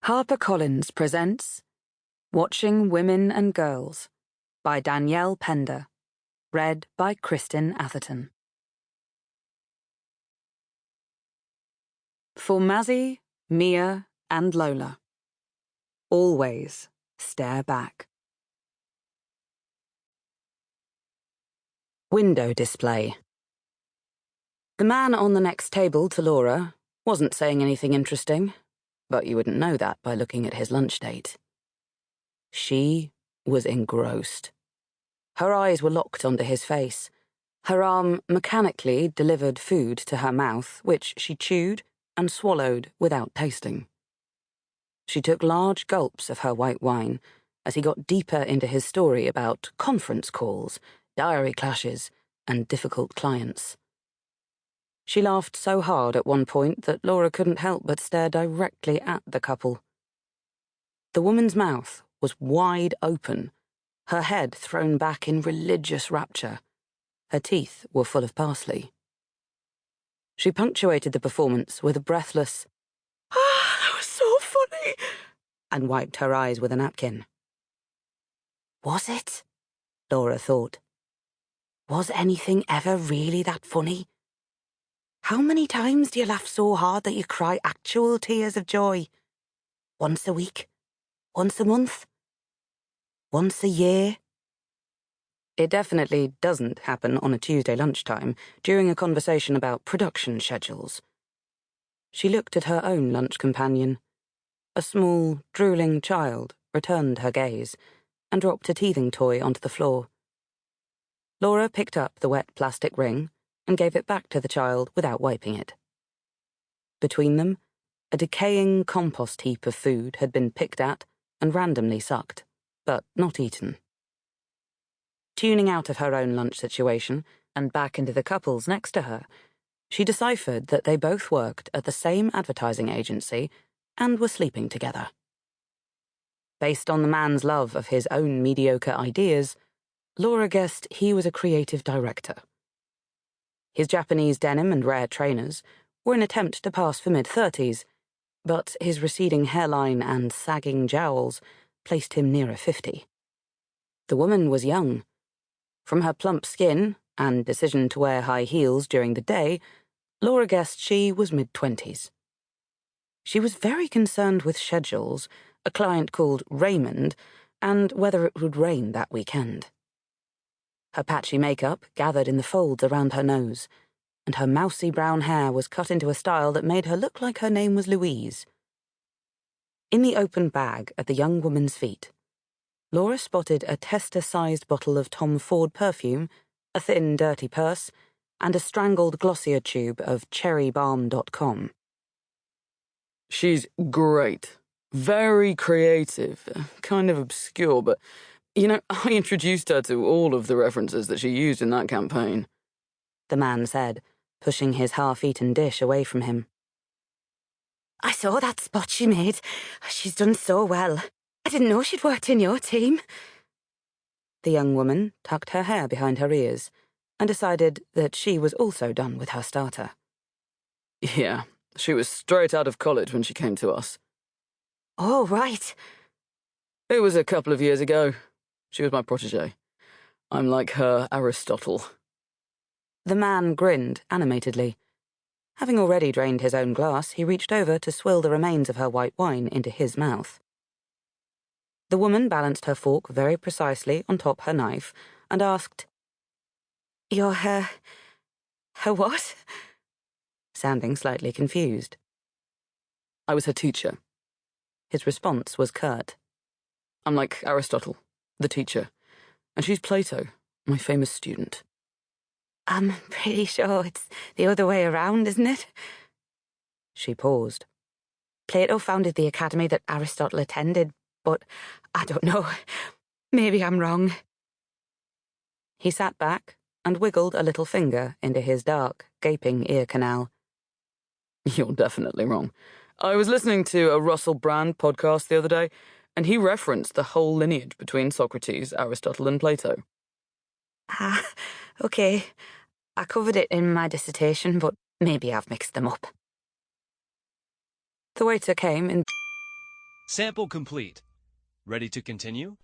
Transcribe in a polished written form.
HarperCollins presents Watching Women and Girls by Danielle Pender, read by Kristin Atherton. For Mazzy, Mia, and Lola, always stare back. Window display. The man on the next table to Laura wasn't saying anything interesting, but you wouldn't know that by looking at his lunch date. She was engrossed. Her eyes were locked onto his face. Her arm mechanically delivered food to her mouth, which she chewed and swallowed without tasting. She took large gulps of her white wine as he got deeper into his story about conference calls, diary clashes, and difficult clients. She laughed so hard at one point that Laura couldn't help but stare directly at the couple. The woman's mouth was wide open, her head thrown back in religious rapture. Her teeth were full of parsley. She punctuated the performance with a breathless, "Ah, that was so funny," and wiped her eyes with a napkin. Was it? Laura thought. Was anything ever really that funny? How many times do you laugh so hard that you cry actual tears of joy? Once a week? Once a month? Once a year? It definitely doesn't happen on a Tuesday lunchtime during a conversation about production schedules. She looked at her own lunch companion. A small, drooling child returned her gaze and dropped a teething toy onto the floor. Laura picked up the wet plastic ring and gave it back to the child without wiping it. Between them, a decaying compost heap of food had been picked at and randomly sucked, but not eaten. Tuning out of her own lunch situation and back into the couples next to her, she deciphered that they both worked at the same advertising agency and were sleeping together. Based on the man's love of his own mediocre ideas, Laura guessed he was a creative director. His Japanese denim and rare trainers were an attempt to pass for mid-30s, but his receding hairline and sagging jowls placed him nearer 50. The woman was young. From her plump skin and decision to wear high heels during the day, Laura guessed she was mid-20s. She was very concerned with schedules, a client called Raymond, and whether it would rain that weekend. Her patchy makeup gathered in the folds around her nose, and her mousy brown hair was cut into a style that made her look like her name was Louise. In the open bag at the young woman's feet, Laura spotted a tester-sized bottle of Tom Ford perfume, a thin, dirty purse, and a strangled Glossier tube of cherrybalm.com. She's great. Very creative. Kind of obscure, but, I introduced her to all of the references that she used in that campaign, the man said, pushing his half-eaten dish away from him. I saw that spot she made. She's done so well. I didn't know she'd worked in your team. The young woman tucked her hair behind her ears and decided that she was also done with her starter. Yeah, she was straight out of college when she came to us. Oh, right. It was a couple of years ago. She was my protégé. I'm like her Aristotle. The man grinned animatedly. Having already drained his own glass, he reached over to swill the remains of her white wine into his mouth. The woman balanced her fork very precisely on top her knife and asked, "You're her what?" Sounding slightly confused. I was her teacher. His response was curt. I'm like Aristotle, the teacher, and she's Plato, my famous student. I'm pretty sure it's the other way around, isn't it? She paused. Plato founded the academy that Aristotle attended, but I don't know. Maybe I'm wrong. He sat back and wiggled a little finger into his dark, gaping ear canal. You're definitely wrong. I was listening to a Russell Brand podcast the other day, and he referenced the whole lineage between Socrates, Aristotle, and Plato. Ah, okay. I covered it in my dissertation, but maybe I've mixed them up. The waiter came in. Sample complete. Ready to continue?